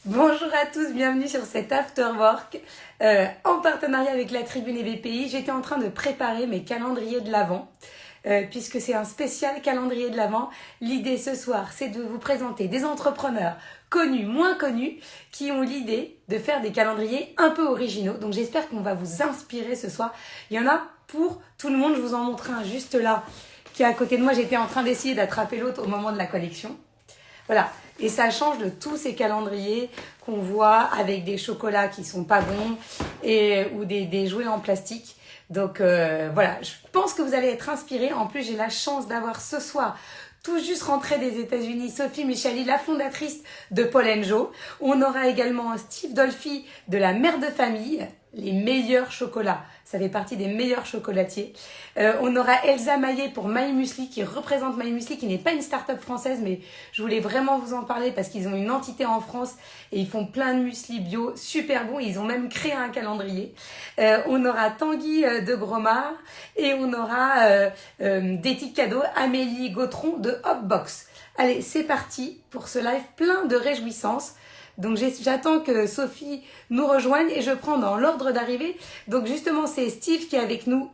Bonjour à tous, bienvenue sur cet Afterwork en partenariat avec la Tribune et BPI. J'étais en train de préparer mes calendriers de l'Avent puisque c'est un spécial calendrier de l'Avent. L'idée ce soir, c'est de vous présenter des entrepreneurs connus, moins connus, qui ont l'idée de faire des calendriers un peu originaux. Donc j'espère qu'on va vous inspirer ce soir. Il y en a pour tout le monde. Je vous en montre un juste là qui est à côté de moi. J'étais en train d'essayer d'attraper l'autre au moment de la collection. Voilà. Et ça change de tous ces calendriers qu'on voit avec des chocolats qui sont pas bons ou des jouets en plastique. Donc voilà, je pense que vous allez être inspirés. En plus, j'ai la chance d'avoir ce soir, tout juste rentrée des États-Unis, Sophie Michali, la fondatrice de Paul Joe. On aura également Steve Dolphy de la Mère de Famille, les meilleurs chocolats. Ça fait partie des meilleurs chocolatiers. On aura Elsa Maillet pour My Muesli qui représente My Muesli, qui n'est pas une start-up française, mais je voulais vraiment vous en parler parce qu'ils ont une entité en France et ils font plein de muesli bio super bons. Ils ont même créé un calendrier. On aura Tanguy de Gromard et on aura des petits cadeaux Amélie Gautron de Hopbox. Allez, c'est parti pour ce live plein de réjouissances. Donc j'attends que Sophie nous rejoigne et je prends dans l'ordre d'arrivée. Donc justement, c'est Steve qui est avec nous.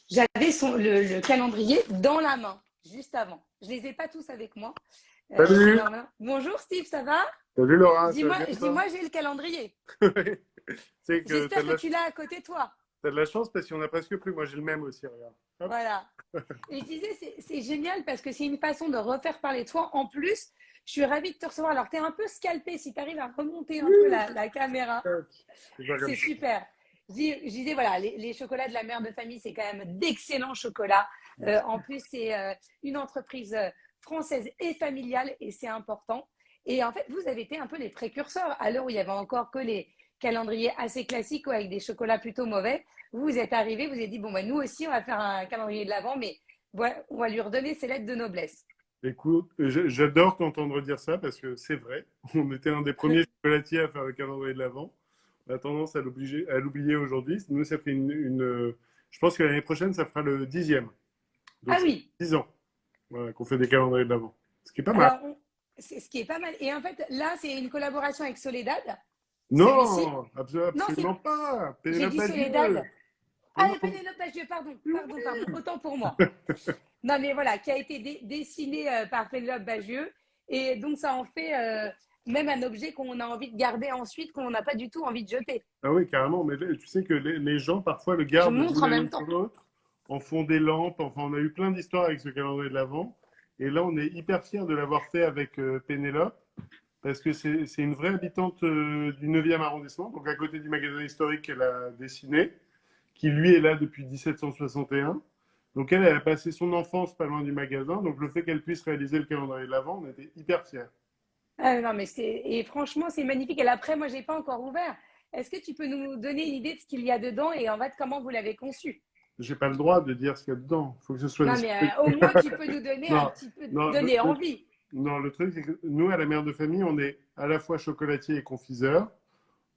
J'avais le calendrier dans la main, juste avant. Je ne les ai pas tous avec moi. Salut, Bonjour Steve, ça va? salut Laura, ça va Dis-moi, bien toi? dis-moi, j'ai le calendrier. Tu sais que J'espère que tu l'as à côté de toi. t'as de la chance parce qu'il n'y en a presque plus. Moi j'ai le même aussi, regarde. Hop. Voilà. Et je disais, c'est génial parce que c'est une façon de refaire parler de toi. En plus, je suis ravie de te recevoir. Alors, tu es un peu scalpé si tu arrives à remonter un peu la caméra. Hop. C'est pas comme C'est ça. super. Je disais, voilà, les chocolats de la mère de famille, c'est quand même d'excellents chocolats. En plus, c'est une entreprise française et familiale et c'est important. Et en fait, vous avez été un peu les précurseurs à l'heure où il y avait encore que les calendriers assez classiques ou avec des chocolats plutôt mauvais. Vous êtes arrivés, vous avez dit, bon, bah, nous aussi, on va faire un calendrier de l'Avent, mais voilà, on va lui redonner ses lettres de noblesse. Écoute, j'adore t'entendre dire ça parce que c'est vrai. On était un des premiers chocolatiers à faire le calendrier de l'Avent. On a tendance à l'oublier aujourd'hui. Nous, ça fait je pense que l'année prochaine, ça fera le 10e. Donc Ah ça fait oui, 10 ans, voilà, qu'on fait des calendriers de l'Avent. Ce qui est pas mal. alors, c'est ce qui est pas mal. Et en fait, là, c'est une collaboration avec Soledad, celui-ci. Non, Non, absolument pas. j'ai Pénélope dit Bagieux. Soledad. Mais Ah, non. les Pénélope Bagieux, pardon, autant pour moi. Non, mais voilà, qui a été dessiné par Pénélope Bagieux. Et donc, ça en fait même un objet qu'on a envie de garder ensuite, qu'on n'a pas du tout envie de jeter. Ah oui, carrément. Mais tu sais que les gens, parfois, le Je gardent montre d'une en année même sur temps. l'autre, en font des lampes. Enfin, on a eu plein d'histoires avec ce calendrier de l'Avent. Et là, on est hyper fiers de l'avoir fait avec Pénélope, parce que c'est une vraie habitante du 9e arrondissement, donc à côté du magasin historique qu'elle a dessiné, qui lui est là depuis 1761. Donc elle a passé son enfance pas loin du magasin. Donc le fait qu'elle puisse réaliser le calendrier de l'Avent, on était hyper fiers. Ah, non, mais et franchement, c'est magnifique. Et après, moi, je n'ai pas encore ouvert. Est-ce que tu peux nous donner une idée de ce qu'il y a dedans et en fait, comment vous l'avez conçu? J'ai pas le droit de dire ce qu'il y a dedans. Il faut que ce soit Non, mais discret. au moins, tu peux nous donner un Non, petit peu, non, donner envie. non, le truc, c'est que nous, à la mère de famille, on est à la fois chocolatier et confiseur.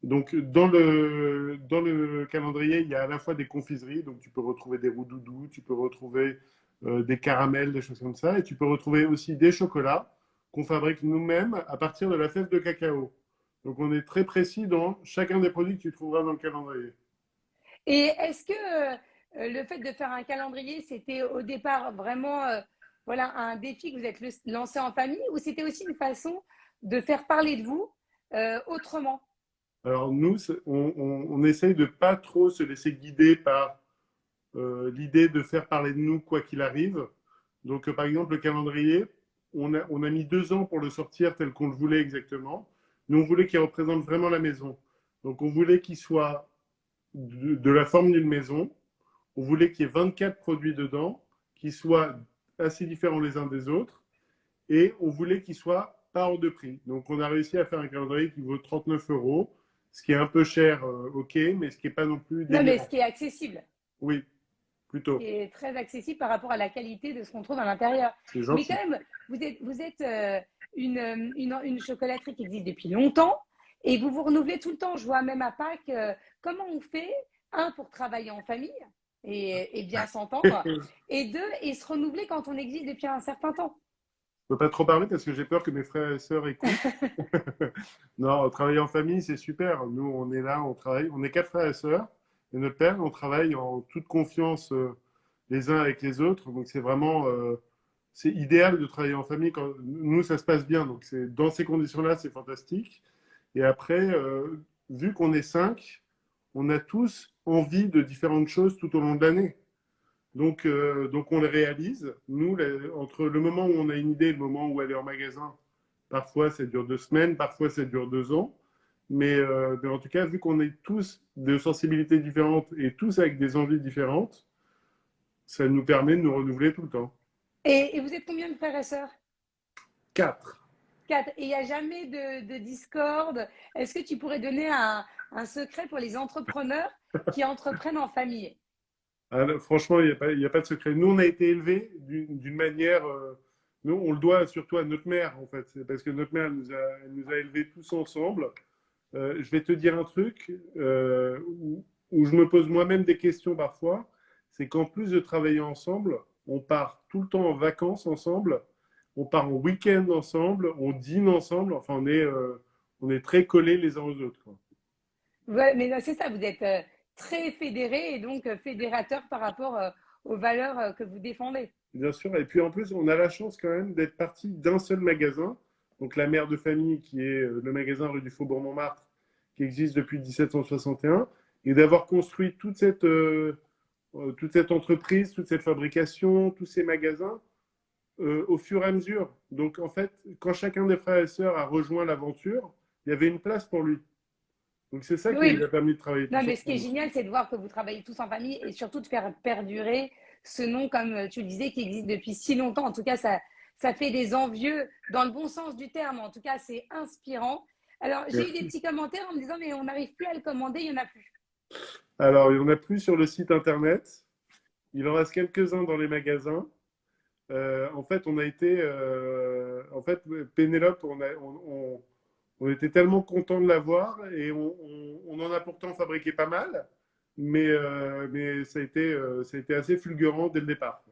Donc, dans le calendrier, il y a à la fois des confiseries. Donc, tu peux retrouver des roux-doudous, tu peux retrouver des caramels, des choses comme ça. Et tu peux retrouver aussi des chocolats qu'on fabrique nous-mêmes à partir de la fève de cacao. Donc, on est très précis dans chacun des produits que tu trouveras dans le calendrier. Et est-ce que le fait de faire un calendrier, c'était au départ vraiment voilà, un défi que vous êtes lancé en famille ou c'était aussi une façon de faire parler de vous autrement? Alors, nous, on essaye de pas trop se laisser guider par l'idée de faire parler de nous quoi qu'il arrive. Donc, par exemple, le calendrier, on a mis 2 ans pour le sortir tel qu'on le voulait exactement. Nous, on voulait qu'il représente vraiment la maison. Donc, on voulait qu'il soit de la forme d'une maison. On voulait qu'il y ait 24 produits dedans, qui soient assez différents les uns des autres. Et on voulait qu'il soit pas hors de prix. Donc, on a réussi à faire un calendrier qui vaut 39 euros, ce qui est un peu cher, ok, mais ce qui n'est pas non plus Non, mais ce délirant. qui est accessible, Oui, qui plutôt. est très accessible par rapport à la qualité de ce qu'on trouve à l'intérieur. C'est Mais quand gentil. même, vous êtes une chocolaterie qui existe depuis longtemps et vous vous renouvelez tout le temps. Je vois même à Pâques comment on fait, un, pour travailler en famille et bien s'entendre, et deux, et se renouveler quand on existe depuis un certain temps. peux pas trop parler parce que j'ai peur que mes frères et sœurs écoutent. Non, travailler en famille, c'est super. Nous, on est là, on travaille. On est 4 frères et sœurs. Et notre père, on travaille en toute confiance les uns avec les autres. Donc, c'est vraiment, c'est idéal de travailler en famille. Quand, nous, ça se passe bien. Donc, c'est, dans ces conditions-là, c'est fantastique. Et après, vu qu'on est 5, on a tous envie de différentes choses tout au long de l'année. Donc on les réalise. Nous, entre le moment où on a une idée et le moment où elle est en magasin, parfois ça dure 2 semaines, parfois ça dure 2 ans. Mais en tout cas, vu qu'on est tous de sensibilités différentes et tous avec des envies différentes, ça nous permet de nous renouveler tout le temps. Et vous êtes combien de frères et sœurs? 4. Quatre. Et il n'y a jamais de discorde. Est-ce que tu pourrais donner un secret pour les entrepreneurs qui entreprennent en famille? Alors, franchement, il y a pas de secret. Nous, on a été élevés d'une manière. Nous, on le doit surtout à notre mère, en fait. C'est parce que notre mère, elle nous a élevés tous ensemble. Je vais te dire un truc où je me pose moi-même des questions parfois. C'est qu'en plus de travailler ensemble, on part tout le temps en vacances ensemble, on part en week-end ensemble, on dîne ensemble. Enfin, on est très collés les uns aux autres, quoi. Ouais, mais non, c'est ça, vous êtes très fédérés et donc fédérateurs par rapport aux valeurs que vous défendez. Bien sûr. Et puis en plus, on a la chance quand même d'être parti d'un seul magasin. Donc la mère de famille, qui est le magasin rue du Faubourg Montmartre, qui existe depuis 1761, et d'avoir construit toute cette entreprise, toute cette fabrication, tous ces magasins au fur et à mesure. Donc en fait, quand chacun des frères et sœurs a rejoint l'aventure, il y avait une place pour lui. Donc c'est ça qui nous Oui, a permis de travailler non, tous mais ce qui est ensemble. génial, c'est de voir que vous travaillez tous en famille et surtout de faire perdurer ce nom, comme tu le disais, qui existe depuis si longtemps. En tout cas, ça fait des envieux dans le bon sens du terme. En tout cas, c'est inspirant. Alors, j'ai eu des Merci. petits commentaires en me disant, mais on n'arrive plus à le commander, il n'y en a plus. Alors, il n'y en a plus sur le site internet. Il en reste quelques-uns dans les magasins. En fait, en fait, Pénélope, on était tellement content de l'avoir et on en a pourtant fabriqué pas mal, mais ça a été assez fulgurant dès le départ.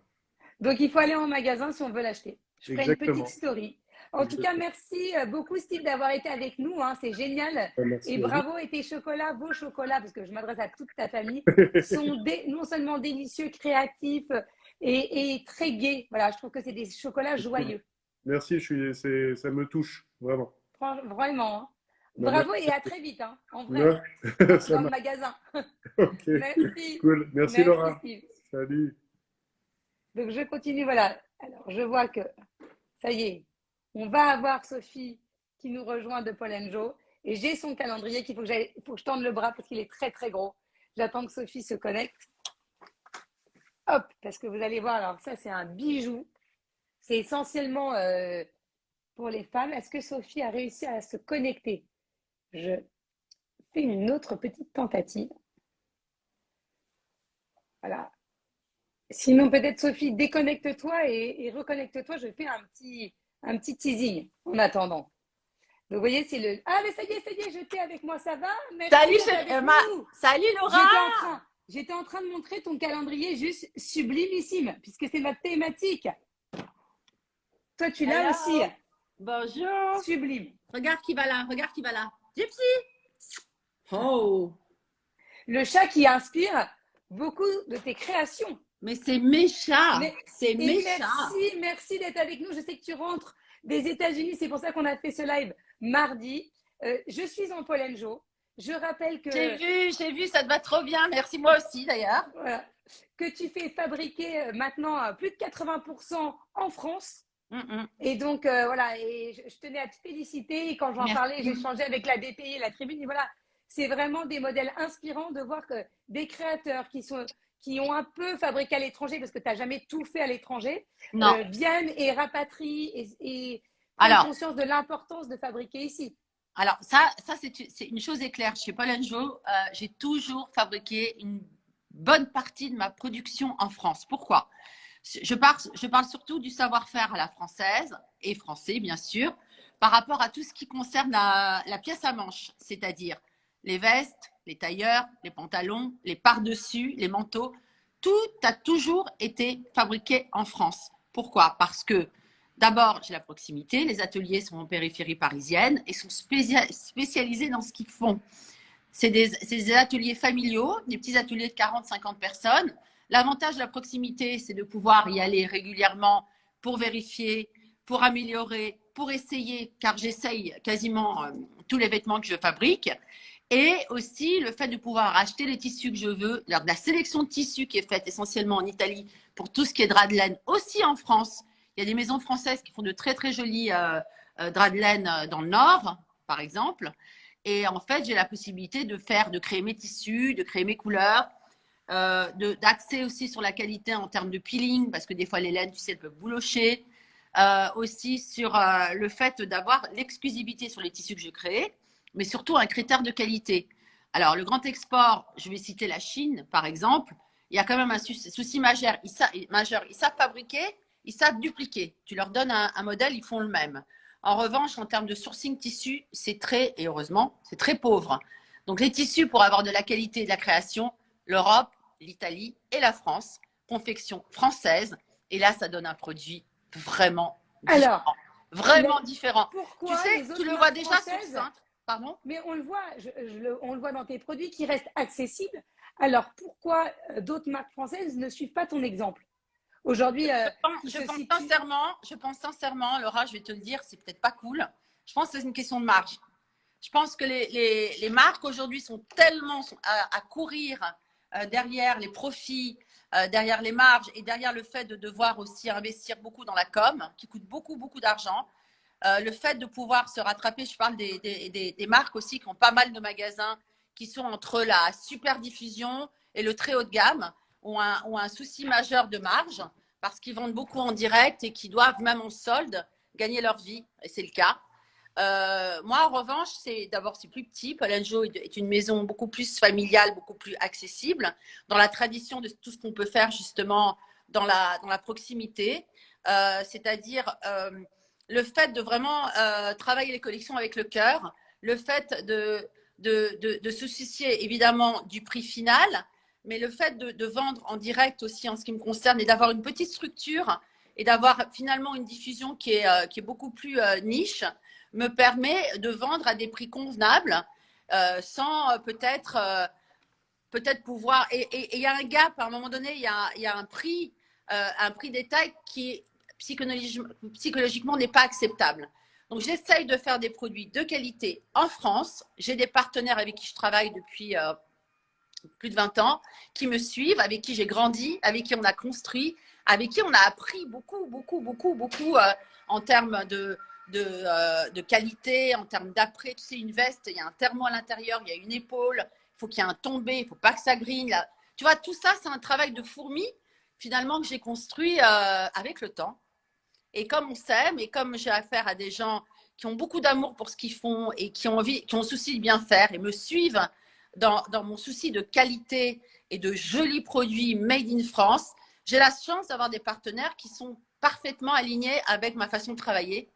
Donc, il faut aller en magasin si on veut l'acheter. Je ferai une petite Exactement. story. En tout cas, Exactement. merci beaucoup, Steve, d'avoir été avec nous, hein. C'est génial. Et Merci à vous. bravo, et tes chocolats, vos chocolats, parce que je m'adresse à toute ta famille, sont non seulement délicieux, créatifs et très gais. Voilà, je trouve que c'est des chocolats joyeux. Merci, ça me touche, vraiment. Vraiment, hein. Bah, Bravo et à très vite, hein, en vrai, merci. Ça dans le marche. magasin. Ok, Merci. cool. Merci Merci, Laura. Steve. Salut. Donc, je continue. Voilà. Alors, je vois que ça y est, on va avoir Sophie qui nous rejoint de Paul Joe. Et j'ai son calendrier faut que je tende le bras parce qu'il est très, très gros. J'attends que Sophie se connecte. Hop, parce que vous allez voir, alors ça, c'est un bijou. C'est essentiellement pour les femmes. Est-ce que Sophie a réussi à se connecter? Je fais une autre petite tentative. Voilà. Sinon, peut-être Sophie, déconnecte-toi et reconnecte-toi. Je fais un petit teasing en attendant. Donc, vous voyez, c'est le. Ah, mais ça y est, je t'ai avec moi, ça va? Merci Salut, d'être avec nous. Salut Laura! J'étais en train de montrer ton calendrier juste sublimissime, puisque c'est notre thématique. Toi, tu l'as aussi. Bonjour! Sublime. Regarde qui va là, regarde qui va là. Gypsy! Oh! Le chat qui inspire beaucoup de tes créations. Mais c'est mes chats! Mais, C'est mes chats! merci d'être avec nous. Je sais que tu rentres des États-Unis, c'est pour ça qu'on a fait ce live mardi. Je suis en Paul Joe. Je rappelle que. J'ai vu, ça te va trop bien. Merci, moi aussi d'ailleurs. Voilà, que tu fais fabriquer maintenant à plus de 80% en France. Et donc, voilà, et je tenais à te féliciter. Et quand j'en parlais, j'ai échangé avec la BPI et la Tribune. Et voilà, c'est vraiment des modèles inspirants de voir que des créateurs qui ont un peu fabriqué à l'étranger, parce que tu n'as jamais tout fait à l'étranger, viennent et rapatrient et prennent conscience de l'importance de fabriquer ici. Alors, ça c'est une chose est claire. Chez Paul Joe, j'ai toujours fabriqué une bonne partie de ma production en France. Pourquoi ? Je parle surtout du savoir-faire à la française et français, bien sûr, par rapport à tout ce qui concerne la pièce à manches, c'est-à-dire les vestes, les tailleurs, les pantalons, les pardessus, les manteaux. Tout a toujours été fabriqué en France. Pourquoi ? Parce que D'abord, j'ai la proximité. Les ateliers sont en périphérie parisienne et sont spécialisés dans ce qu'ils font. C'est des ateliers familiaux, des petits ateliers de 40-50 personnes. L'avantage de la proximité, c'est de pouvoir y aller régulièrement pour vérifier, pour améliorer, pour essayer, car j'essaye quasiment tous les vêtements que je fabrique. Et aussi le fait de pouvoir acheter les tissus que je veux, la sélection de tissus qui est faite essentiellement en Italie pour tout ce qui est drap de laine, aussi en France. Il y a des maisons françaises qui font de très très jolis draps de laine dans le Nord, par exemple. Et en fait, j'ai la possibilité de créer mes tissus, de créer mes couleurs, d'axer aussi sur la qualité en termes de peeling, parce que des fois les laines, tu sais, elles peuvent boulocher. Aussi sur le fait d'avoir l'exclusivité sur les tissus que je crée, mais surtout un critère de qualité. Alors, le grand export, je vais citer la Chine, par exemple, il y a quand même un souci majeur. Ils savent fabriquer, ils savent dupliquer. Tu leur donnes un modèle, ils font le même. En revanche, en termes de sourcing tissu, c'est très, et heureusement, c'est très pauvre. Donc, les tissus, pour avoir de la qualité et de la création, l'Europe, l'Italie et la France, confection française. Et là, ça donne un produit vraiment différent. Alors, vraiment différent. Pourquoi tu sais, tu le vois déjà sur Cintre. Pardon? Mais on le voit, on le voit dans tes produits qui restent accessibles. Alors, pourquoi d'autres marques françaises ne suivent pas ton exemple? Aujourd'hui, je pense sincèrement, Laura, je vais te le dire, c'est peut-être pas cool. Je pense que c'est une question de marge. Je pense que les marques aujourd'hui sont tellement à courir derrière les profits, derrière les marges et derrière le fait de devoir aussi investir beaucoup dans la com, qui coûte beaucoup, beaucoup d'argent. Le fait de pouvoir se rattraper, je parle des marques aussi qui ont pas mal de magasins, qui sont entre la super diffusion et le très haut de gamme, ont un souci majeur de marge parce qu'ils vendent beaucoup en direct et qui doivent, même en solde, gagner leur vie. Et c'est le cas. Moi, en revanche, d'abord, c'est plus petit. Paul & Joe est une maison beaucoup plus familiale, beaucoup plus accessible, dans la tradition de tout ce qu'on peut faire justement dans la proximité. C'est-à-dire le fait de vraiment travailler les collections avec le cœur, le fait de se soucier évidemment du prix final, mais le fait de vendre en direct aussi en ce qui me concerne et d'avoir une petite structure et d'avoir finalement une diffusion qui est beaucoup plus niche, me permet de vendre à des prix convenables sans peut-être pouvoir… Et il y a un gap, à un moment donné, il y a un prix détail qui psychologiquement n'est pas acceptable. Donc, j'essaye de faire des produits de qualité en France. J'ai des partenaires avec qui je travaille depuis plus de 20 ans, qui me suivent, avec qui j'ai grandi, avec qui on a construit, avec qui on a appris beaucoup en termes de qualité, en termes d'après. Tu sais, une veste, il y a un thermo à l'intérieur, il y a une épaule, il faut qu'il y ait un tombé, il ne faut pas que ça grine. Là. Tu vois, tout ça, c'est un travail de fourmi, finalement, que j'ai construit avec le temps. Et comme on s'aime, et comme j'ai affaire à des gens qui ont beaucoup d'amour pour ce qu'ils font et qui ont souci de bien faire et me suivent dans mon souci de qualité et de jolis produits made in France, j'ai la chance d'avoir des partenaires qui sont parfaitement alignés avec ma façon de travailler.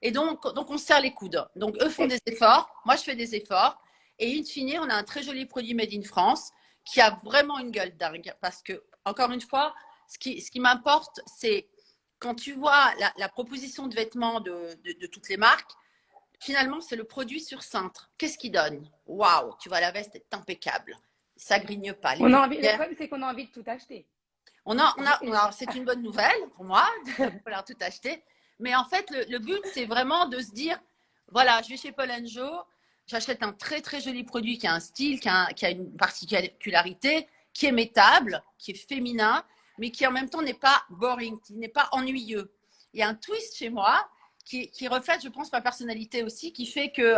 Et donc on se serre les coudes. Donc, eux font des efforts, moi, je fais des efforts. Et in fine, on a un très joli produit made in France qui a vraiment une gueule dingue. Parce que, encore une fois, ce qui m'importe, c'est quand tu vois la proposition de vêtements de toutes les marques, finalement, c'est le produit sur cintre. Qu'est-ce qu'il donne? Waouh, tu vois, la veste est impeccable. Ça grigne pas. Le problème, c'est qu'on a envie de tout acheter. C'est une bonne nouvelle pour moi de pouvoir tout acheter. Mais en fait, le but, c'est vraiment de se dire, voilà, je vais chez Paul & Joe, j'achète un très, très joli produit qui a un style, qui a une particularité, qui est mettable, qui est féminin, mais qui en même temps n'est pas boring, qui n'est pas ennuyeux. Il y a un twist chez moi qui reflète, je pense, ma personnalité aussi, qui fait que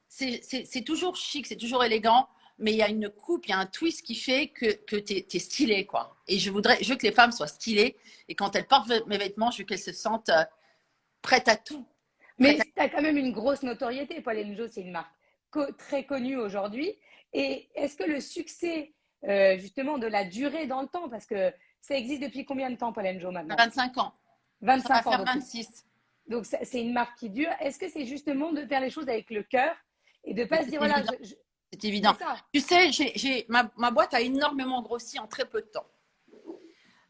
c'est toujours chic, c'est toujours élégant, mais il y a une coupe, il y a un twist qui fait que tu es stylé, quoi. Et je veux que les femmes soient stylées, et quand elles portent mes vêtements, je veux qu'elles se sentent prêtes à tout. Mais tu as quand même une grosse notoriété. Paul & Joe, c'est une marque très connue aujourd'hui. Et est-ce que le succès, justement, de la durée dans le temps, parce que ça existe depuis combien de temps, Paul & Joe, maintenant? 25 ans. 25 ans. Ça va faire 26. Donc, c'est une marque qui dure. Est-ce que c'est justement de faire les choses avec le cœur et de ne pas se dire, voilà… C'est évident. Tu sais, ma boîte a énormément grossi en très peu de temps.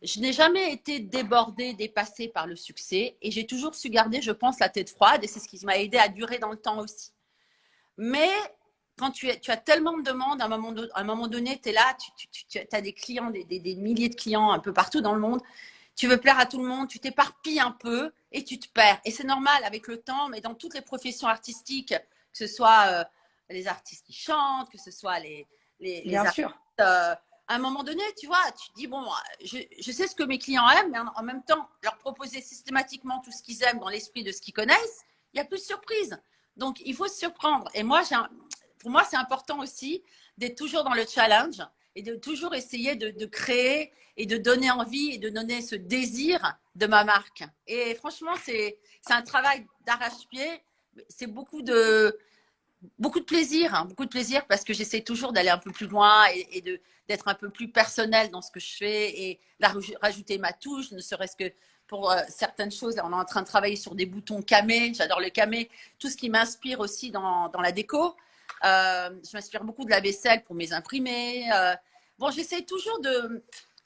je n'ai jamais été débordée, dépassée par le succès et j'ai toujours su garder, je pense, la tête froide et c'est ce qui m'a aidé à durer dans le temps aussi. Mais quand tu as tellement de demandes, à un moment donné, tu es là, tu as des clients, des milliers de clients un peu partout dans le monde. Tu veux plaire à tout le monde, tu t'éparpilles un peu et tu te perds. Et c'est normal avec le temps, mais dans toutes les professions artistiques, que ce soit les artistes qui chantent, que ce soit les Bien artistes, sûr. à un moment donné, tu vois, tu te dis, bon, je sais ce que mes clients aiment, mais en même temps, leur proposer systématiquement tout ce qu'ils aiment dans l'esprit de ce qu'ils connaissent, il n'y a plus de surprise. Donc, il faut se surprendre. Et moi, pour moi, c'est important aussi d'être toujours dans le challenge et de toujours essayer de créer et de donner envie et de donner ce désir de ma marque. Et franchement, c'est un travail d'arrache-pied. C'est beaucoup de plaisir, hein, beaucoup de plaisir parce que j'essaie toujours d'aller un peu plus loin et d'être un peu plus personnel dans ce que je fais et de rajouter ma touche, ne serait-ce que pour certaines choses. Là, on est en train de travailler sur des boutons camé. J'adore le camé. Tout ce qui m'inspire aussi dans la déco. Je m'inspire beaucoup de la vaisselle pour mes imprimés. Bon, j'essaie toujours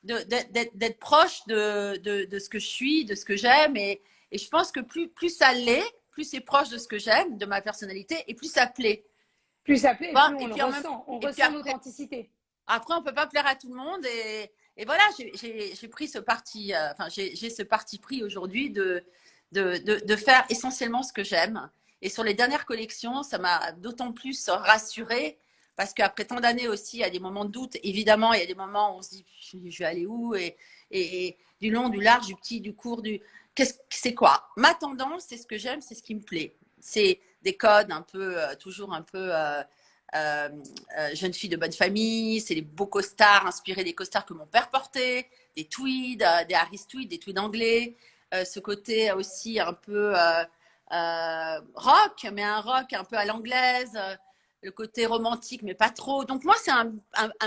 d'être proche de ce que je suis, de ce que j'aime. Et je pense que plus ça l'est, plus c'est proche de ce que j'aime, de ma personnalité, et plus ça plaît. Plus ça plaît, Enfin, plus on et le puis ressent. On ressent l'authenticité. après, on ne peut pas plaire à tout le monde. Et voilà, j'ai pris ce parti, j'ai ce parti pris aujourd'hui de faire essentiellement ce que j'aime. Et sur les dernières collections, ça m'a d'autant plus rassurée parce qu'après tant d'années aussi, il y a des moments de doute. Évidemment, il y a des moments où on se dit, je vais aller où et du long, du large, du petit, du court, c'est quoi? Ma tendance, c'est ce que j'aime, c'est ce qui me plaît. C'est des codes un peu, toujours un peu jeune fille de bonne famille. C'est les beaux costards inspirés des costards que mon père portait, des tweeds, des Harris tweeds, des tweeds anglais. Ce côté aussi un peu rock, mais un rock un peu à l'anglaise. Le côté romantique, mais pas trop. Donc moi, c'est un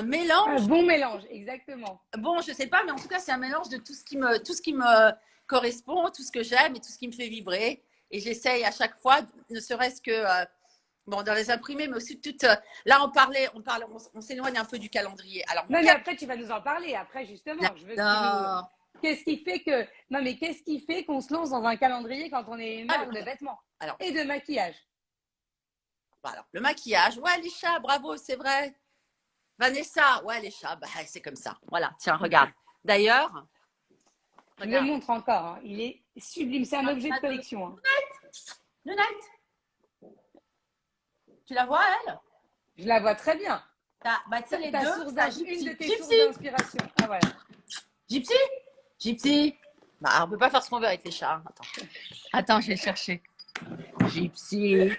mélange. Un bon mélange, exactement. Bon, je sais pas, mais en tout cas, c'est un mélange de tout ce qui me correspond, tout ce que j'aime et tout ce qui me fait vibrer. Et j'essaye à chaque fois, ne serait-ce que bon, dans les imprimés, mais aussi toutes. Là, on s'éloigne un peu du calendrier. Alors, non, mais après, tu vas nous en parler. Après, justement, je veux que qu'est-ce qui fait que. Non, mais qu'est-ce qui fait qu'on se lance dans un calendrier quand on est marque de vêtements et de maquillage? Alors, le maquillage, ouais, les chats, bravo, c'est vrai. Vanessa, ouais, les chats, bah, c'est comme ça. Voilà, tiens, regarde. D'ailleurs, je le montre encore. Hein. Il est sublime. C'est un objet de collection. Hein. Lunette. Tu la vois, elle? Je la vois très bien. Bah, tu les deux. Une de tes sources d'inspiration. Ah, voilà. Gypsy. Bah, on ne peut pas faire ce qu'on veut avec les chats. Attends, je vais chercher. Gypsy.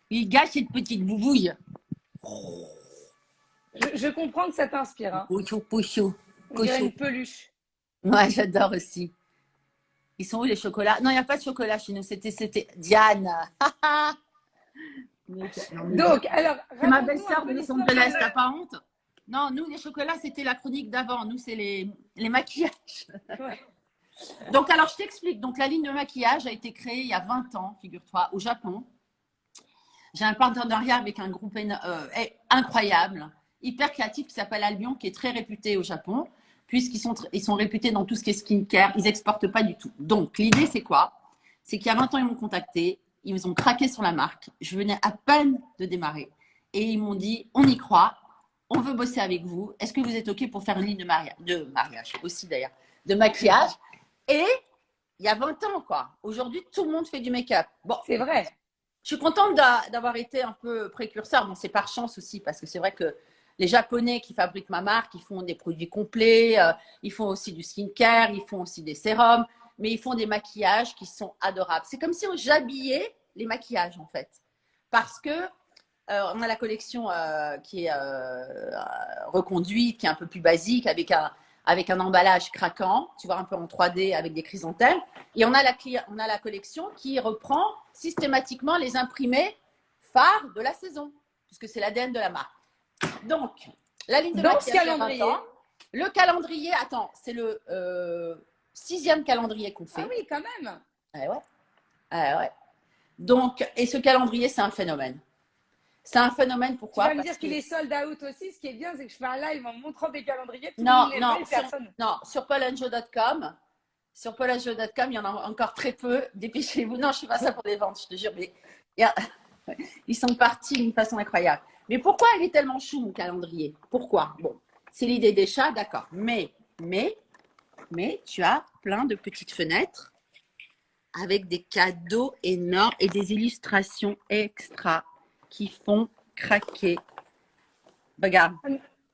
Il gâche cette petite boubouille. Je comprends que ça t'inspire. Hein. Pouchou. Une peluche. Ouais, j'adore aussi. Ils sont où les chocolats? Non, il n'y a pas de chocolat chez nous. C'était Diane. Donc, alors. C'est ma belle-sœur de Los Angeles, t'as pas honte? Non, nous, les chocolats, c'était la chronique d'avant. Nous, c'est les maquillages. Ouais. Donc, alors, je t'explique. Donc, la ligne de maquillage a été créée il y a 20 ans, figure-toi, au Japon. J'ai un partenariat avec un groupe incroyable, hyper créatif qui s'appelle Albion, qui est très réputé au Japon, puisqu'ils sont réputés dans tout ce qui est skincare. Ils n'exportent pas du tout. Donc, l'idée, c'est quoi? C'est qu'il y a 20 ans, ils m'ont contacté. Ils ont craqué sur la marque. Je venais à peine de démarrer. Et ils m'ont dit, on y croit. On veut bosser avec vous. Est-ce que vous êtes OK pour faire une ligne de mariage aussi d'ailleurs, de maquillage? Et il y a 20 ans, quoi. Aujourd'hui, tout le monde fait du make-up. Bon, c'est vrai. Je suis contente d'avoir été un peu précurseur. Bon, c'est par chance aussi, parce que c'est vrai que les Japonais qui fabriquent ma marque, ils font des produits complets, ils font aussi du skincare, ils font aussi des sérums, mais ils font des maquillages qui sont adorables. C'est comme si j'habillais les maquillages, en fait. Parce que on a la collection qui est reconduite, qui est un peu plus basique, avec un emballage craquant, tu vois, un peu en 3D avec des chrysanthèmes. Et on a la collection qui reprend systématiquement les imprimés phares de la saison, puisque c'est l'ADN de la marque. Donc, la ligne de maquillage à 20 ans. Le calendrier, attends, c'est le 6e calendrier qu'on fait. Ah oui, quand même. Ouais. Donc, et ce calendrier, c'est un phénomène. C'est un phénomène. Tu Pourquoi? vas me Parce dire qu'il que est sold out aussi. Ce qui est bien, c'est que je fais un live en montrant des calendriers. Tout le non, monde les non, veut et personne. non, sur paulanjo.com. Sur paulanjo.com, il y en a encore très peu. Dépêchez-vous. Non, je ne suis pas ça pour les ventes, je te jure. Mais il y a- ils sont partis d'une façon incroyable. Mais pourquoi il est tellement chou, mon calendrier? Pourquoi? Bon, c'est l'idée des chats, d'accord. Mais, tu as plein de petites fenêtres avec des cadeaux énormes et des illustrations extra qui font craquer. Regarde.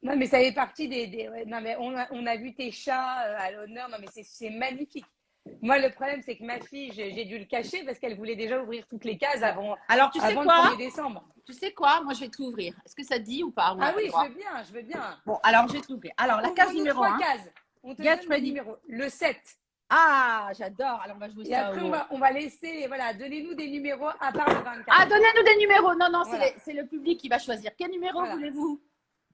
Non, mais ça fait partie ouais, non, mais on a vu tes chats à l'honneur. Non, mais c'est magnifique. Moi, le problème, c'est que ma fille, j'ai dû le cacher parce qu'elle voulait déjà ouvrir toutes les cases Alors, tu sais avant le quoi? 1er décembre. Tu sais quoi? Moi, je vais te l'ouvrir. Est-ce que ça te dit ou pas? On n'a Ah pas le oui, droit. je veux bien. Bon, alors, je vais te l'ouvrir. Alors, la case Ouvre-nous numéro 3 1. cases. On te Get donne le ready. numéro. Le 7. Ah, j'adore. Alors, on va jouer Et ça. après, on va laisser, voilà, donnez-nous des numéros à part le 24. Ah, donnez-nous des numéros. Non, non, Voilà. c'est le public qui va choisir. Quel numéro Voilà. voulez-vous?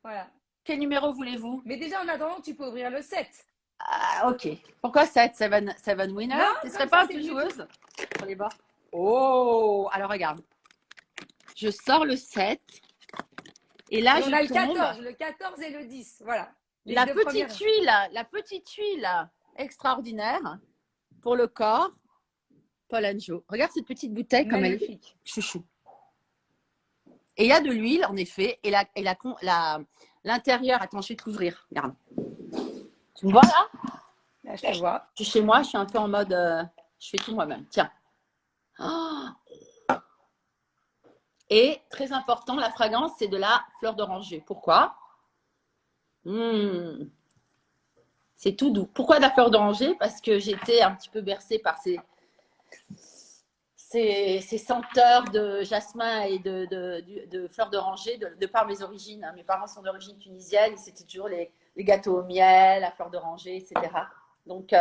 Voilà. Quel numéro voulez-vous? Mais déjà, en attendant, tu peux ouvrir le 7. Ah, ok. Pourquoi 7? 7 winner? Non, Tu ne serais comme pas ça, un c'est peu mieux. joueuse pour les bords? Oh, alors regarde. Je sors le 7. Et là, Et on a je tombe. le 14 et le 10. Voilà. Les La deux petite premières. tuile extraordinaire pour le corps. Paul Anjo. Regarde cette petite bouteille comme elle est Magnifique. chouchou. Et il y a de l'huile, en effet. Et l'intérieur, attends, je vais te l'ouvrir. Regarde. Tu me vois là? Là, je te vois. Je suis chez moi, je suis un peu en mode. Je fais tout moi-même. Tiens. Oh. Et très important, la fragrance, c'est de la fleur d'oranger. Pourquoi? C'est tout doux. Pourquoi de la fleur d'oranger? Parce que j'étais un petit peu bercée par ces senteurs de jasmin et de fleurs d'oranger de par mes origines. Mes parents sont d'origine tunisienne, c'était toujours les gâteaux au miel, la fleur d'oranger, etc. Donc,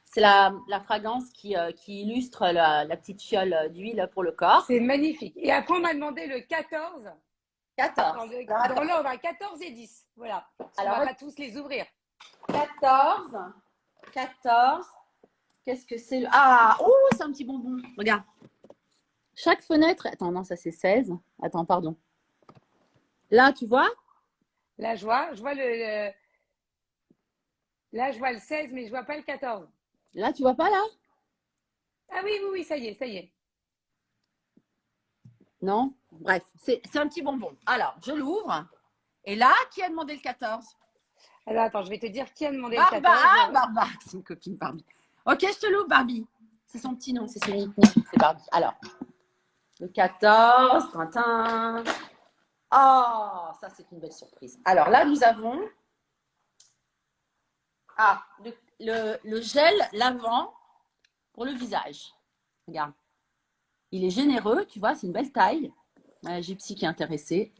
c'est la fragrance qui illustre la petite fiole d'huile pour le corps. C'est magnifique. Et après, on m'a demandé le 14. 14. Dans l'ordre, 14 et 10. Voilà. Alors, on va pas tous les ouvrir. 14. Qu'est-ce que c'est? Ah, oh, c'est un petit bonbon. Regarde. Chaque fenêtre. Attends, non, ça c'est 16. Attends, pardon. Là, tu vois? Là, je vois Là, je vois le 16, mais je vois pas le 14. Là, tu vois pas là? Ah oui, ça y est. Non? Bref, c'est un petit bonbon. Alors, je l'ouvre. Et là, qui a demandé le 14? Alors, attends, je vais te dire qui a demandé le Barbara. 14. Ah, Barbara. C'est une copine Barbie. Ok, je te l'ouvre, Barbie. C'est son petit nom, c'est son unique nom. C'est Barbie. Alors, le 14. Tintin. Oh, ça, c'est une belle surprise. Alors là, nous avons le gel lavant pour le visage. Regarde. Il est généreux, tu vois, c'est une belle taille. Gypsy qui est intéressée.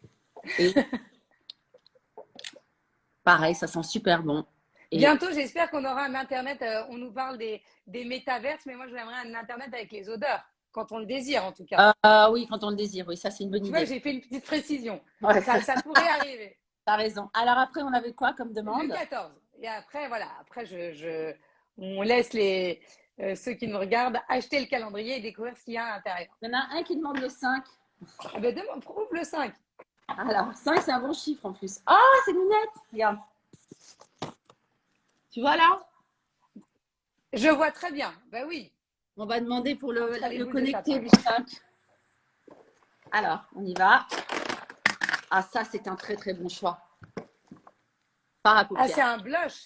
Et pareil, ça sent super bon. Et bientôt, j'espère qu'on aura un Internet. On nous parle des métaverses, mais moi, j'aimerais un Internet avec les odeurs, quand on le désire, en tout cas. oui, quand on le désire, oui, ça c'est une bonne idée. Tu vois, j'ai fait une petite précision. Ouais, Ça pourrait arriver. T'as raison. Alors après, on avait quoi comme demande? Le 14. Et après, voilà. Après, on laisse ceux qui nous regardent acheter le calendrier et découvrir ce qu'il y a à l'intérieur. Il y en a un qui demande le 5. Ah ben, prouve le 5. Alors, 5, c'est un bon chiffre en plus. Ah, c'est Minette. Regarde. Tu vois là? Je vois très bien. Ben oui. On va demander pour le boules de connecter sapin. du 5. Alors, on y va. Ah, ça, c'est un très, très bon choix. Par à paupières. Ah, c'est un blush.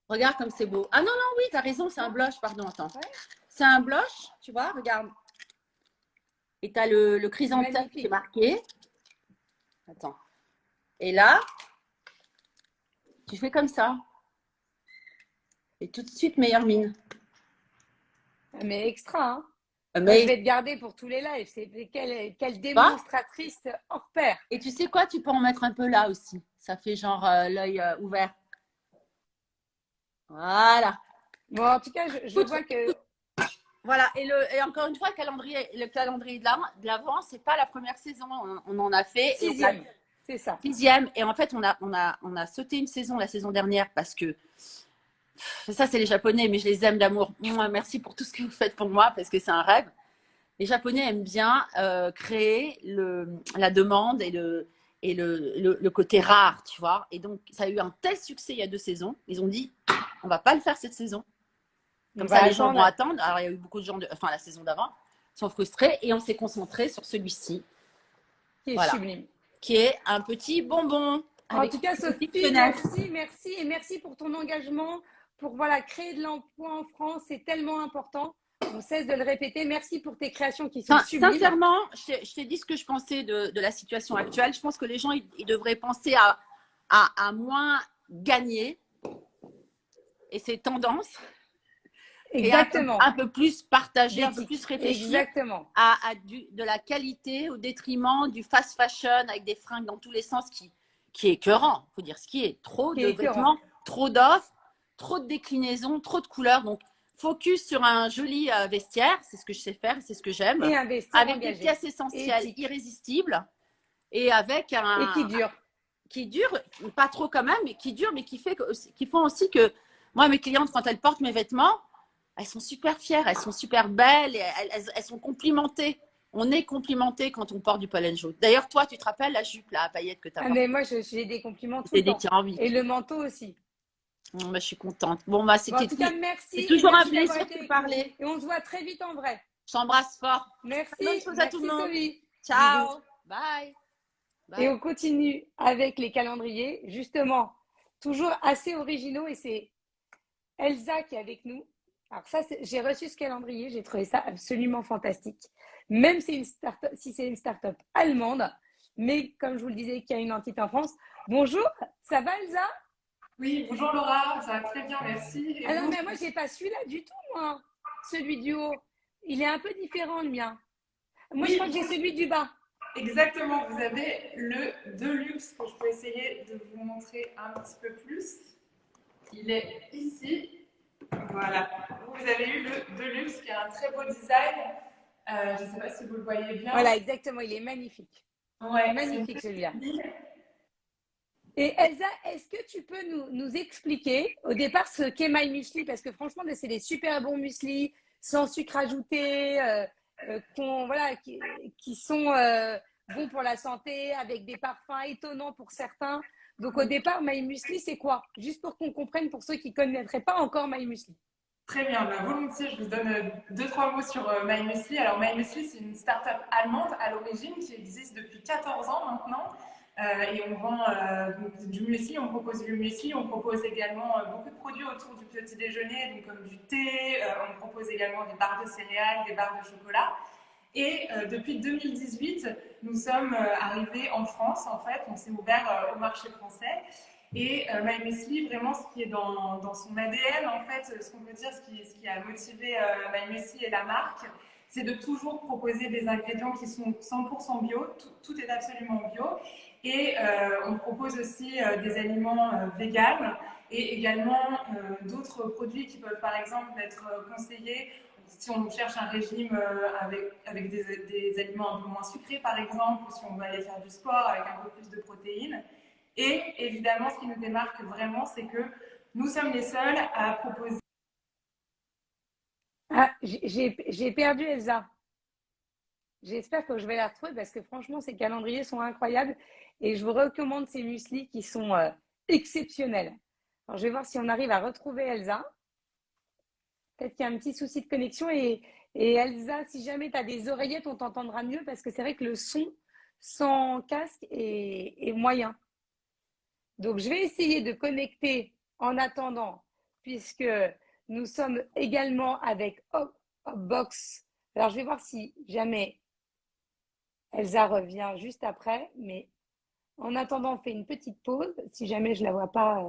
Regarde comme c'est beau. Ah non, non, oui, tu as raison, c'est un blush. Pardon, attends. Ouais. C'est un blush, tu vois, regarde. Et tu as le chrysanthème Magnifique. qui est marqué. Attends. Et là, tu fais comme ça. Et tout de suite, meilleure mine. Mais extra, hein. Mais... Je vais te garder pour tous les lives. Quelle démonstratrice hors pair. Et tu sais quoi, tu peux en mettre un peu là aussi. Ça fait genre l'œil ouvert. Voilà. Bon, en tout cas, je vois que... Voilà. Et encore une fois, le calendrier de l'Avent, c'est pas la première saison. On en a fait. 6e. C'est ça. 6e. Et en fait, on a sauté une saison la saison dernière parce que ça, c'est les Japonais, mais je les aime d'amour. Merci pour tout ce que vous faites pour moi parce que c'est un rêve. les Japonais aiment bien créer la demande et le côté rare, tu vois. Et donc, ça a eu un tel succès il y a 2 saisons. Ils ont dit, on va pas le faire cette saison. Comme ça, les gens vont attendre. Alors, il y a eu beaucoup de gens, la saison d'avant, sont frustrés et on s'est concentré sur celui-ci. Qui est sublime. Qui est un petit bonbon. En tout cas, Sophie, merci. Et merci pour ton engagement pour créer de l'emploi en France. C'est tellement important. On cesse de le répéter. Merci pour tes créations qui sont sublimes. Sincèrement, je t'ai dit ce que je pensais de la situation actuelle. Je pense que les gens, ils devraient penser à moins gagner. Et c'est tendance. Exactement. Et un peu plus partager, un peu plus réfléchir. Exactement. À de la qualité au détriment du fast fashion avec des fringues dans tous les sens qui est écœurant. Il faut dire ce qui est. Trop de vêtements, trop d'offres, trop de déclinaisons, trop de couleurs. Donc, focus sur un joli vestiaire. C'est ce que je sais faire, c'est ce que j'aime. Et un vestiaire avec engagé. Des pièces essentielles irrésistibles. Et avec un… Et qui dure. Qui dure, pas trop quand même, mais qui dure, mais qui font aussi que… Moi, mes clientes, quand elles portent mes vêtements, elles sont super fières, elles sont super belles, et elles sont complimentées. On est complimenté quand on porte du Paul & Joe. D'ailleurs, toi, tu te rappelles la jupe là, à paillettes que tu as portée? Mais moi, j'ai des compliments tout le temps. Et le manteau aussi. Je suis contente. Bon, en tout cas, merci. C'est toujours un plaisir de te parler. Et on se voit très vite en vrai. Je t'embrasse fort. Merci. Bonne chose à tout le monde. Sophie. Ciao. Bye. Et on continue avec les calendriers. Justement, toujours assez originaux. Et c'est Elsa qui est avec nous. Alors ça, j'ai reçu ce calendrier, j'ai trouvé ça absolument fantastique. Même si c'est une start-up allemande, mais comme je vous le disais, qui a une entité en France. Bonjour, ça va Elsa? Oui, bonjour Laura, ça va très bien, merci. Alors, mais moi, j'ai pas celui-là du tout, moi. Celui du haut. Il est un peu différent, le mien. Moi, je crois que j'ai celui du bas. Exactement, vous avez le Deluxe que je peux essayer de vous montrer un petit peu plus. Il est ici. Voilà, vous avez eu le Deluxe qui a un très beau design. Je ne sais pas si vous le voyez bien. Voilà, exactement, il est magnifique. Ouais, magnifique celui-là. Et Elsa, est-ce que tu peux nous expliquer au départ ce qu'est My Muesli? Parce que franchement, c'est des super bons muesli, sans sucre ajouté, qui sont bons pour la santé, avec des parfums étonnants pour certains. Donc au départ, My Muesli, c'est quoi? Juste pour qu'on comprenne pour ceux qui ne connaîtraient pas encore My Muesli. Très bien, volontiers, je vous donne 2-3 mots sur My Muesli. Alors My Muesli, c'est une start-up allemande à l'origine qui existe depuis 14 ans maintenant. Et on vend du muesli, on propose du muesli, on propose également beaucoup de produits autour du petit déjeuner, donc comme du thé, on propose également des barres de céréales, des barres de chocolat. Et depuis 2018, nous sommes arrivés en France, en fait, on s'est ouvert au marché français. Et My Muesli, vraiment, ce qui est dans son ADN, en fait, ce qu'on peut dire, ce qui a motivé My Muesli et la marque, c'est de toujours proposer des ingrédients qui sont 100% bio, tout est absolument bio. Et on propose aussi des aliments véganes et également d'autres produits qui peuvent par exemple être conseillés si on cherche un régime avec des aliments un peu moins sucrés par exemple, ou si on veut aller faire du sport avec un peu plus de protéines. Et évidemment, ce qui nous démarque vraiment, c'est que nous sommes les seuls à proposer… Ah, j'ai perdu Elsa. J'espère que je vais la retrouver parce que franchement, ces calendriers sont incroyables et je vous recommande ces mueslis qui sont exceptionnels. Alors, je vais voir si on arrive à retrouver Elsa. Peut-être qu'il y a un petit souci de connexion et Elsa, si jamais tu as des oreillettes, on t'entendra mieux parce que c'est vrai que le son sans casque est moyen. Donc, je vais essayer de connecter en attendant puisque nous sommes également avec Hopbox. Alors, je vais voir si jamais Elsa revient juste après, mais en attendant, on fait une petite pause, si jamais je ne la vois pas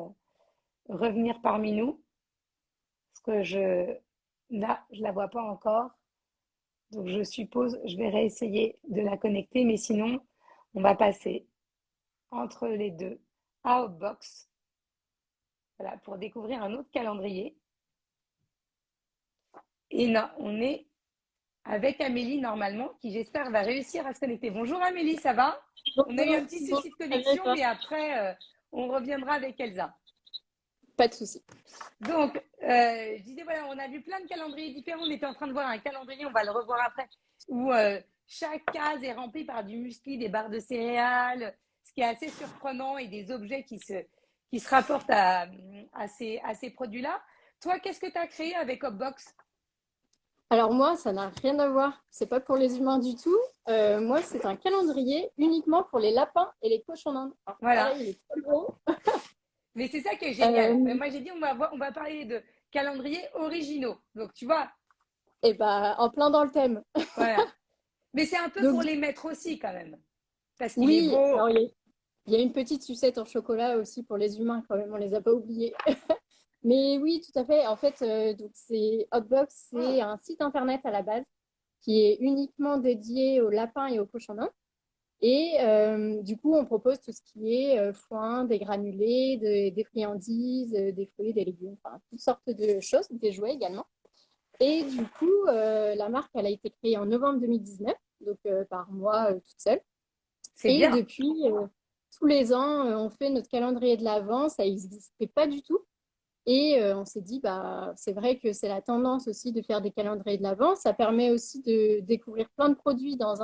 revenir parmi nous. Parce que là, je ne la vois pas encore. Donc, je suppose, je vais réessayer de la connecter, mais sinon, on va passer entre les deux à Hopbox. Voilà, pour découvrir un autre calendrier. Et là, on est avec Amélie normalement, qui j'espère va réussir à se connecter. Bonjour Amélie, ça va? On a eu un petit souci de connexion, mais après, on reviendra avec Elsa. Pas de souci. Donc, je disais, voilà, on a vu plein de calendriers différents. On était en train de voir un calendrier, on va le revoir après, où chaque case est remplie par du muesli, des barres de céréales, ce qui est assez surprenant et des objets qui se rapportent à ces produits-là. Toi, qu'est-ce que tu as créé avec Hopbox? Alors moi, ça n'a rien à voir. C'est pas pour les humains du tout. Moi, c'est un calendrier uniquement pour les lapins et les cochons d'Inde. Alors, Voilà. pareil, il est trop gros. Mais c'est ça qui est génial. Euh, Moi, j'ai dit, on va parler de calendriers originaux. Donc, tu vois, et bah, en plein dans le thème. voilà. Mais c'est un peu pour Donc, les mettre aussi, quand même. Parce qu'il est oui, beau. alors il y a une petite sucette en chocolat aussi pour les humains quand même, on les a pas oubliés. Mais oui, tout à fait. En fait, donc c'est Hotbox, c'est un site internet à la base qui est uniquement dédié aux lapins et aux cochons d'Inde. Et du coup, on propose tout ce qui est foin, des granulés, des friandises, des fruits, des légumes, enfin toutes sortes de choses, des jouets également. Et du coup, la marque, elle a été créée en novembre 2019, donc par moi toute seule. C'est Et bien. depuis, tous les ans, on fait notre calendrier de l'Avent. Ça n'existait pas du tout. Et on s'est dit, bah, c'est vrai que c'est la tendance aussi de faire des calendriers de l'Avent. Ça permet aussi de découvrir plein de produits dans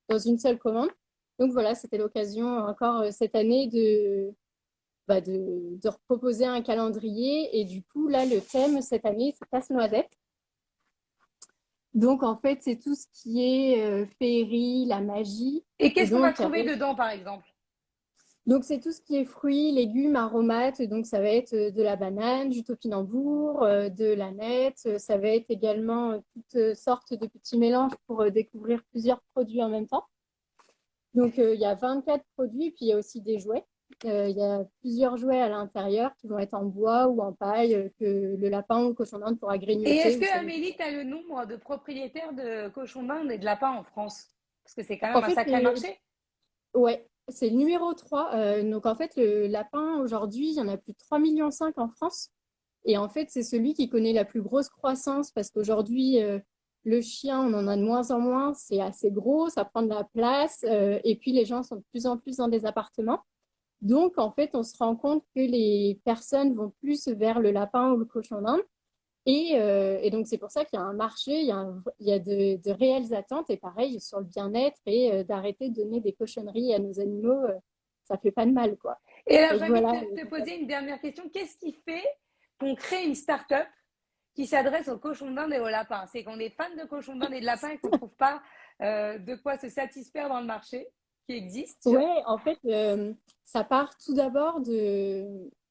une seule commande. Donc voilà, c'était l'occasion encore cette année de proposer un calendrier. Et du coup, là, le thème cette année, c'est Casse-Noisette. Donc en fait, c'est tout ce qui est féerie, la magie. Et Et qu'est-ce qu'on va donc, trouver dedans, par exemple? donc, c'est tout ce qui est fruits, légumes, aromates. Donc, ça va être de la banane, du topinambour, de l'aneth. Ça va être également toutes sortes de petits mélanges pour découvrir plusieurs produits en même temps. Donc, il y a 24 produits, puis il y a aussi des jouets. Il y a plusieurs jouets à l'intérieur qui vont être en bois ou en paille que le lapin ou le cochon d'Inde pourra Et grignoter est-ce ou que, se Amélie, tu as le nombre de propriétaires de cochons d'Inde et de lapins en France? Parce que c'est quand En même un fait, sacré marché. ouais, c'est le numéro 3. Donc, en fait, le lapin, aujourd'hui, il y en a plus de 3,5 millions en France. Et en fait, c'est celui qui connaît la plus grosse croissance parce qu'aujourd'hui, le chien, on en a de moins en moins. C'est assez gros, ça prend de la place. Et puis, les gens sont de plus en plus dans des appartements. Donc, en fait, on se rend compte que les personnes vont plus vers le lapin ou le cochon d'Inde. Et donc, c'est pour ça qu'il y a un marché, il y a de réelles attentes. Et pareil, sur le bien-être et d'arrêter de donner des cochonneries à nos animaux, ça fait pas de mal, quoi. Et alors, Donc j'ai envie de voilà. te poser une dernière question. Qu'est-ce qui fait qu'on crée une start-up qui s'adresse aux cochons d'Inde et aux lapins? C'est qu'on est fan de cochons d'Inde et de lapins et qu'on ne trouve pas de quoi se satisfaire dans le marché qui existe. Ouais, en fait, ça part tout d'abord de.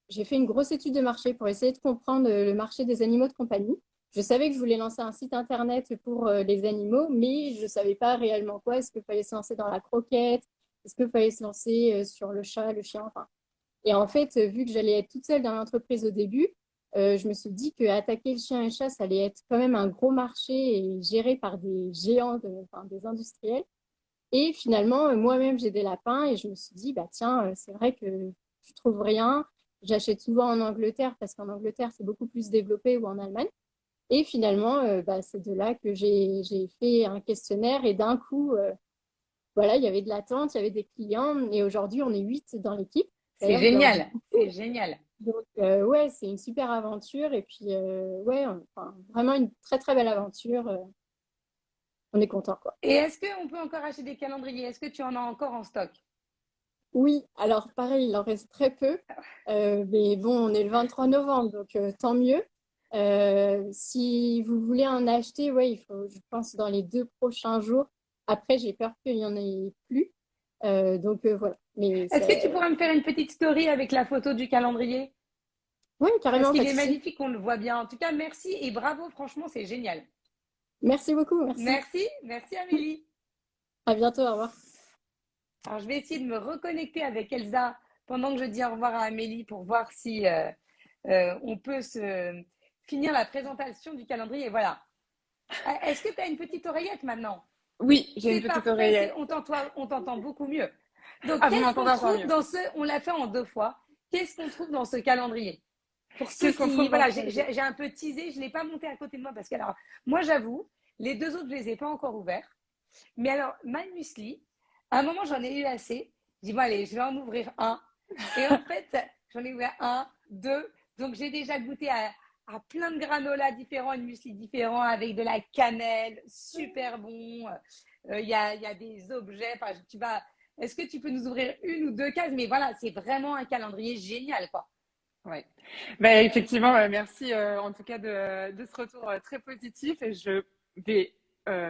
J'ai fait une grosse étude de marché pour essayer de comprendre le marché des animaux de compagnie. Je savais que je voulais lancer un site internet pour les animaux, mais je ne savais pas réellement quoi. Est-ce qu'il fallait se lancer dans la croquette? Est-ce qu'il fallait se lancer sur le chat, le chien? Enfin. Et en fait, vu que j'allais être toute seule dans l'entreprise au début, je me suis dit que attaquer le chien et le chat, ça allait être quand même un gros marché et géré par des géants, enfin, des industriels. Et finalement, moi-même, j'ai des lapins et je me suis dit, bah tiens, c'est vrai que je trouve rien. J'achète souvent en Angleterre parce qu'en Angleterre, c'est beaucoup plus développé ou en Allemagne. Et finalement, bah, c'est de là que j'ai fait un questionnaire et d'un coup, voilà, il y avait de l'attente, il y avait des clients et aujourd'hui, on est 8 dans l'équipe. C'est D'ailleurs, je leur dis génial, c'est génial. donc, ouais, c'est une super aventure et puis, ouais, enfin, vraiment une très, très belle aventure. On est content, quoi. Et est-ce qu'on peut encore acheter des calendriers? Est-ce que tu en as encore en stock? Oui, alors pareil, il en reste très peu. Mais bon, on est le 23 novembre, donc tant mieux. Si vous voulez en acheter, ouais, il faut, je pense, dans les 2 prochains jours. Après, j'ai peur qu'il n'y en ait plus. Donc voilà. Mais Est-ce que tu c'est... pourras me faire une petite story avec la photo du calendrier? Oui, Parce carrément, pas qu'il de est souci. magnifique, on le voit bien. En tout cas, merci et bravo, franchement, c'est génial. Merci beaucoup, merci. Merci, merci Amélie. À bientôt, au revoir. Alors, je vais essayer de me reconnecter avec Elsa pendant que je dis au revoir à Amélie pour voir si on peut finir la présentation du calendrier. Voilà. Est-ce que tu as une petite oreillette maintenant? Oui, j'ai C'est une petite parfait, oreillette. on t'entend beaucoup mieux. Donc, Ah, vous qu'est-ce m'entendez qu'on encore trouve mieux. dans on l'a fait en 2 fois, qu'est-ce qu'on trouve dans ce calendrier? Pour ceux Qu'est-ce qu'on qui, trouve dans voilà, ce calendrier? j'ai un peu teasé, je ne l'ai pas monté à côté de moi parce que, alors, moi, j'avoue, les deux autres, je ne les ai pas encore ouverts. Mais alors, My Muesli, à un moment, j'en ai eu assez. Je dis, bon, allez, je vais en ouvrir un. Et en fait, j'en ai ouvert un, deux. Donc, j'ai déjà goûté à plein de granolas différents, de muesli différents avec de la cannelle, super bon. Il y a des objets. Enfin, est-ce que tu peux nous ouvrir une ou deux cases? Mais voilà, c'est vraiment un calendrier génial, quoi. Ouais. Bah, effectivement, merci en tout cas de ce retour très positif et je vais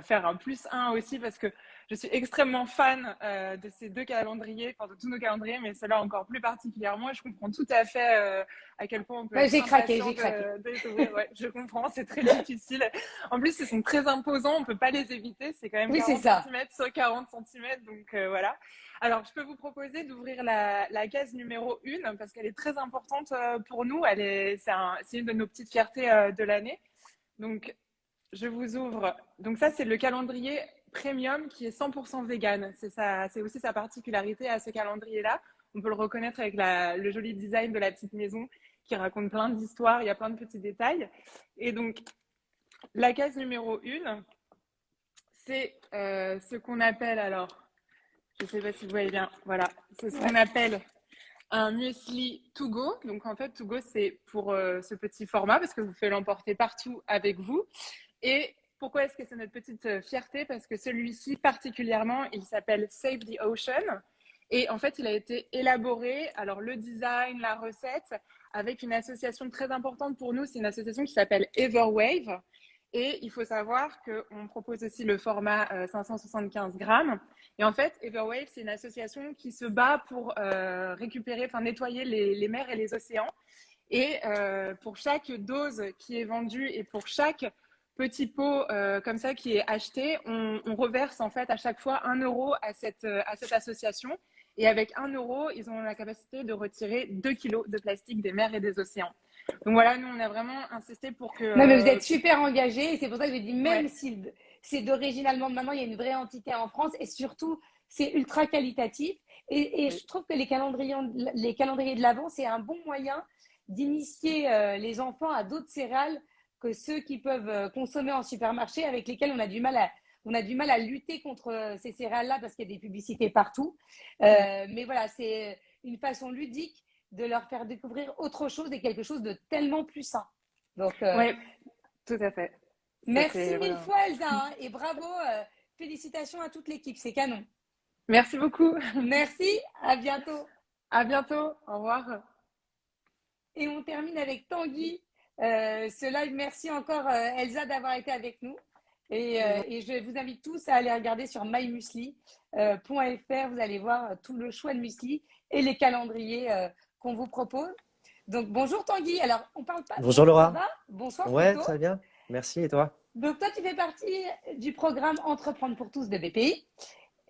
faire un +1 aussi parce que je suis extrêmement fan de ces deux calendriers, enfin de tous nos calendriers, mais ceux-là encore plus particulièrement et je comprends tout à fait à quel point on peut Ouais, être j'ai craqué, impatient j'ai craqué. de les ouvrir. Ouais, je comprends, c'est très difficile. En plus, ils sont très imposants, on peut pas les éviter, c'est quand même Oui, c'est 40 ça. cm sur 40 cm, donc voilà. Alors, je peux vous proposer d'ouvrir la case numéro 1 parce qu'elle est très importante pour nous. C'est une de nos petites fiertés de l'année. Donc, je vous ouvre. Donc, ça, c'est le calendrier premium qui est 100% vegan. C'est aussi sa particularité à ce calendrier-là. On peut le reconnaître avec le joli design de la petite maison qui raconte plein d'histoires. Il y a plein de petits détails. Et donc, la case numéro 1, c'est ce qu'on appelle alors. Je ne sais pas si vous voyez bien. Voilà, c'est ce qu'on appelle un muesli to go. Donc en fait, to go, c'est pour ce petit format parce que vous pouvez l'emporter partout avec vous. Et pourquoi est-ce que c'est notre petite fierté? Parce que celui-ci particulièrement, il s'appelle Save the Ocean. Et en fait, il a été élaboré, alors le design, la recette, avec une association très importante pour nous. C'est une association qui s'appelle Everwave. Et il faut savoir qu'on propose aussi le format 575 grammes. Et en fait, Everwave, c'est une association qui se bat pour récupérer, enfin nettoyer les mers et les océans. Et pour chaque dose qui est vendue et pour chaque petit pot comme ça qui est acheté, on reverse en fait à chaque fois 1 euro à cette association. Et avec 1 euro, ils ont la capacité de retirer 2 kilos de plastique des mers et des océans. Donc voilà, nous, on a vraiment insisté pour que… Non, mais vous êtes super engagés et c'est pour ça que je dis, même ouais. si c'est d'origine allemande, maintenant, il y a une vraie entité en France et surtout, c'est ultra qualitatif. Et Oui. je trouve que les calendriers de l'Avent, c'est un bon moyen d'initier les enfants à d'autres céréales que ceux qui peuvent consommer en supermarché, avec lesquels on a du mal à lutter contre ces céréales-là parce qu'il y a des publicités partout. Mais voilà, c'est une façon ludique de leur faire découvrir autre chose et quelque chose de tellement plus sain. Donc, Oui, tout à fait. merci mille Voilà. fois, Elsa, hein, et bravo. Félicitations à toute l'équipe, c'est canon. Merci beaucoup. Merci, à bientôt. À bientôt. Au revoir. Et on termine avec Tanguy. Ce live, merci encore, Elsa, d'avoir été avec nous. Et je vous invite tous à aller regarder sur mymuesli.fr. Vous allez voir tout le choix de muesli et les calendriers qu'on vous propose. Donc, bonjour Tanguy. Alors, on parle pas. Bonjour Laura. Ça va? Bonsoir Ouais, plutôt. très bien. Merci, et toi? Donc, toi, tu fais partie du programme Entreprendre pour tous de BPI.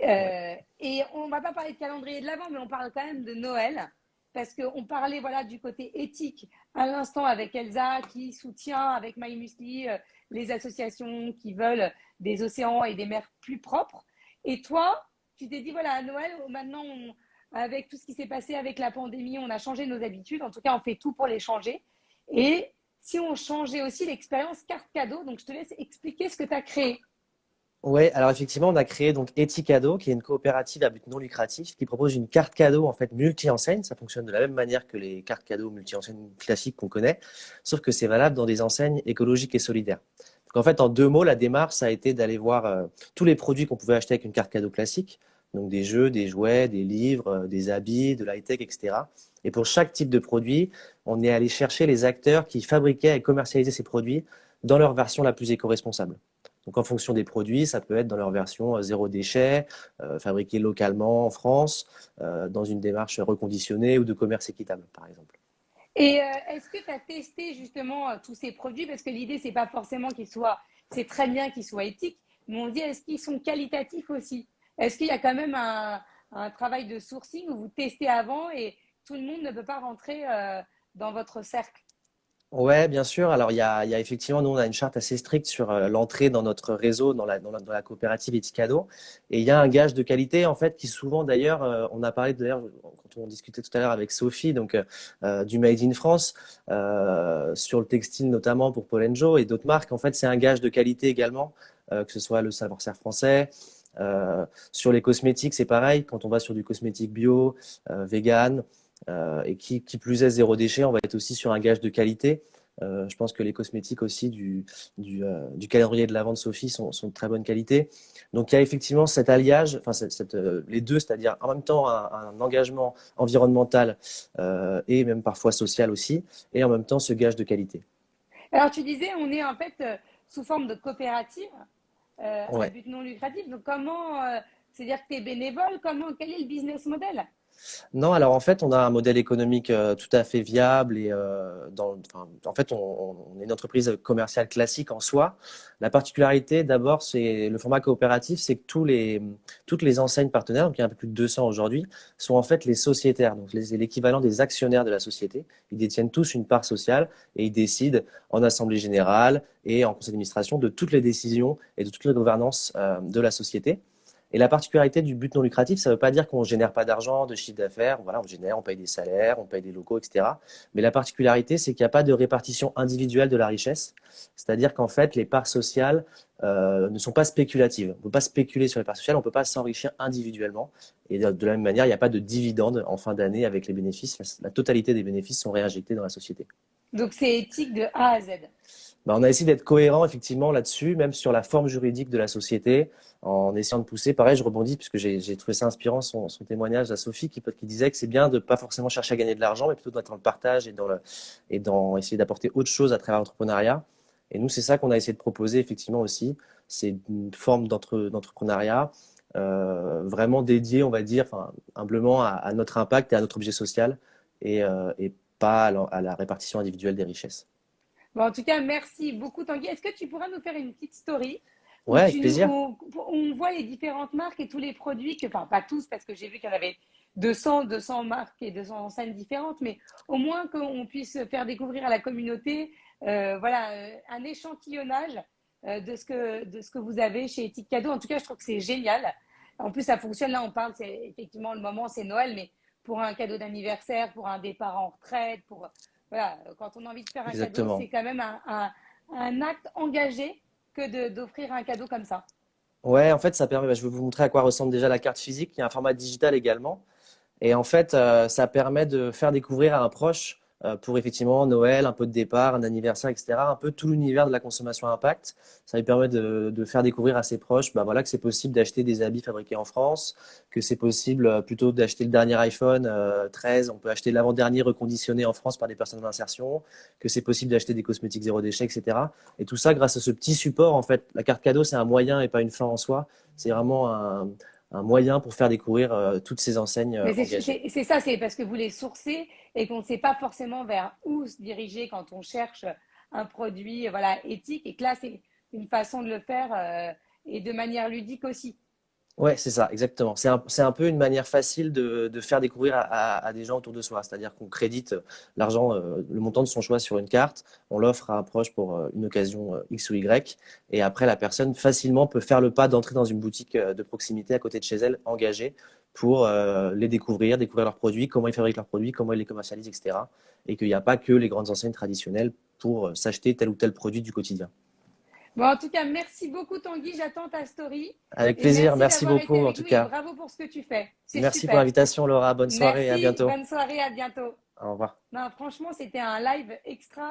Ouais. Et on ne va pas parler de calendrier de l'Avent, mais on parle quand même de Noël. Parce qu'on parlait voilà, du côté éthique à l'instant avec Elsa qui soutient avec MyMuesli les associations qui veulent des océans et des mers plus propres. Et toi, tu t'es dit, voilà, à Noël, maintenant, avec tout ce qui s'est passé avec la pandémie, on a changé nos habitudes. En tout cas, on fait tout pour les changer. Et si on changeait aussi l'expérience carte cadeau, donc je te laisse expliquer ce que tu as créé. Ouais, alors effectivement, on a créé donc Etikado, qui est une coopérative à but non lucratif, qui propose une carte cadeau en fait multi-enseigne. Ça fonctionne de la même manière que les cartes cadeaux multi-enseignes classiques qu'on connaît, sauf que c'est valable dans des enseignes écologiques et solidaires. Donc en fait, en 2 mots, la démarche, ça a été d'aller voir tous les produits qu'on pouvait acheter avec une carte cadeau classique, donc des jeux, des jouets, des livres, des habits, de l'high-tech, etc. Et pour chaque type de produit, on est allé chercher les acteurs qui fabriquaient et commercialisaient ces produits dans leur version la plus éco-responsable. Donc, en fonction des produits, ça peut être dans leur version zéro déchet, fabriqué localement en France, dans une démarche reconditionnée ou de commerce équitable, par exemple. Et est-ce que tu as testé justement tous ces produits? Parce que l'idée, c'est pas forcément c'est très bien qu'ils soient éthiques, mais on dit est-ce qu'ils sont qualitatifs aussi? Est-ce qu'il y a quand même un travail de sourcing où vous testez avant et tout le monde ne peut pas rentrer dans votre cercle? Ouais, bien sûr. Alors, il y a effectivement, nous, on a une charte assez stricte sur l'entrée dans notre réseau, dans la coopérative Etikado. Et il y a un gage de qualité, en fait, qui souvent, d'ailleurs, on a parlé, d'ailleurs, quand on discutait tout à l'heure avec Sophie, donc du Made in France, sur le textile notamment pour Paul Joe et d'autres marques. En fait, c'est un gage de qualité également, que ce soit le savoir-faire français. Sur les cosmétiques, c'est pareil. Quand on va sur du cosmétique bio, vegan, et qui plus est zéro déchet, on va être aussi sur un gage de qualité. Je pense que les cosmétiques aussi du calendrier de l'Avent de Sophie sont de très bonne qualité. Donc il y a effectivement cet alliage, enfin les deux, c'est-à-dire en même temps un engagement environnemental et même parfois social aussi, et en même temps ce gage de qualité. Alors, tu disais, on est en fait sous forme de coopérative à Ouais. but non lucratif. Donc, comment, c'est-à-dire que tu es bénévole, quel est le business model? Non, alors en fait, on a un modèle économique tout à fait viable et enfin, en fait, on est une entreprise commerciale classique en soi. La particularité, d'abord, c'est le format coopératif, c'est que toutes les enseignes partenaires, donc il y a un peu plus de 200 aujourd'hui, sont en fait les sociétaires, donc l'équivalent des actionnaires de la société. Ils détiennent tous une part sociale et ils décident en assemblée générale et en conseil d'administration de toutes les décisions et de toute la gouvernance de la société. Et la particularité du but non lucratif, ça ne veut pas dire qu'on ne génère pas d'argent, de chiffre d'affaires. Voilà, on génère, on paye des salaires, on paye des locaux, etc. Mais la particularité, c'est qu'il n'y a pas de répartition individuelle de la richesse. C'est-à-dire qu'en fait, les parts sociales ne sont pas spéculatives. On ne peut pas spéculer sur les parts sociales, on ne peut pas s'enrichir individuellement. Et de la même manière, il n'y a pas de dividende en fin d'année avec les bénéfices. La totalité des bénéfices sont réinjectés dans la société. Donc, c'est éthique de A à Z. Bah, on a essayé d'être cohérent effectivement là-dessus, même sur la forme juridique de la société, en essayant de pousser. Pareil, je rebondis puisque j'ai trouvé ça inspirant son témoignage à Sophie qui disait que c'est bien de pas forcément chercher à gagner de l'argent, mais plutôt d'être dans le partage et dans essayer d'apporter autre chose à travers l'entrepreneuriat. Et nous, c'est ça qu'on a essayé de proposer effectivement aussi. C'est une forme d'entrepreneuriat vraiment dédiée, on va dire, enfin, humblement à notre impact et à notre objet social et pas à la répartition individuelle des richesses. Bon, en tout cas, merci beaucoup, Tanguy. Est-ce que tu pourras nous faire une petite story Ouais, avec plaisir. où on voit les différentes marques et tous les produits, enfin, pas tous, parce que j'ai vu qu'il y en avait 200 marques et 200 enseignes différentes, mais au moins qu'on puisse faire découvrir à la communauté voilà, un échantillonnage de ce que vous avez chez Ethique Cadeau. En tout cas, je trouve que c'est génial. En plus, ça fonctionne. Là, on parle, c'est effectivement le moment, c'est Noël, mais pour un cadeau d'anniversaire, pour un départ en retraite, voilà, quand on a envie de faire un cadeau, Exactement. c'est quand même un acte engagé que d'offrir un cadeau comme ça. Ouais, en fait, ça permet, je vais vous montrer à quoi ressemble déjà la carte physique. Il y a un format digital également. Et en fait, ça permet de faire découvrir à un proche pour effectivement Noël, un peu de départ, un anniversaire, etc., un peu tout l'univers de la consommation à impact. Ça lui permet de faire découvrir à ses proches bah, voilà, que c'est possible d'acheter des habits fabriqués en France, que c'est possible plutôt d'acheter le dernier iPhone 13, on peut acheter l'avant-dernier reconditionné en France par des personnes en insertion, que c'est possible d'acheter des cosmétiques zéro déchet, etc. Et tout ça grâce à ce petit support, en fait. La carte cadeau, c'est un moyen et pas une fin en soi. C'est vraiment un moyen pour faire découvrir toutes ces enseignes Mais engagées. c'est ça, c'est parce que vous les sourcez et qu'on ne sait pas forcément vers où se diriger quand on cherche un produit voilà, éthique. Et que là, c'est une façon de le faire et de manière ludique aussi. Ouais, c'est ça, exactement. C'est un peu une manière facile de faire découvrir à des gens autour de soi. C'est-à-dire qu'on crédite l'argent, le montant de son choix sur une carte, on l'offre à un proche pour une occasion X ou Y, et après la personne facilement peut faire le pas d'entrer dans une boutique de proximité à côté de chez elle, engagée, pour les découvrir leurs produits, comment ils fabriquent leurs produits, comment ils les commercialisent, etc. Et qu'il n'y a pas que les grandes enseignes traditionnelles pour s'acheter tel ou tel produit du quotidien. Bon, en tout cas, merci beaucoup Tanguy, j'attends ta story. Avec Et plaisir, merci merci d'avoir été beaucoup en avec tout nous et cas. bravo pour ce que tu fais. C'est Merci pour super. l'invitation Laura, bonne soirée et à Merci, bientôt. bonne soirée, à bientôt. Au revoir. Non, franchement, c'était un live extra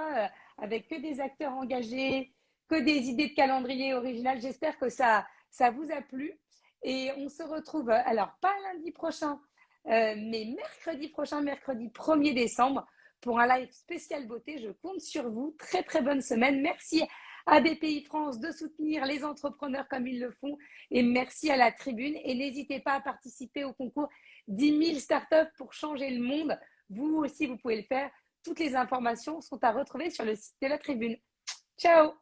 avec que des acteurs engagés, que des idées de calendrier originales. J'espère que ça vous a plu. Et on se retrouve, alors pas lundi prochain, mais mercredi prochain, mercredi 1er décembre, pour un live spécial beauté. Je compte sur vous. Très, très bonne semaine. Merci à BPI France de soutenir les entrepreneurs comme ils le font. Et merci à la tribune. Et n'hésitez pas à participer au concours 10 000 startups pour changer le monde. Vous aussi, vous pouvez le faire. Toutes les informations sont à retrouver sur le site de la tribune. Ciao!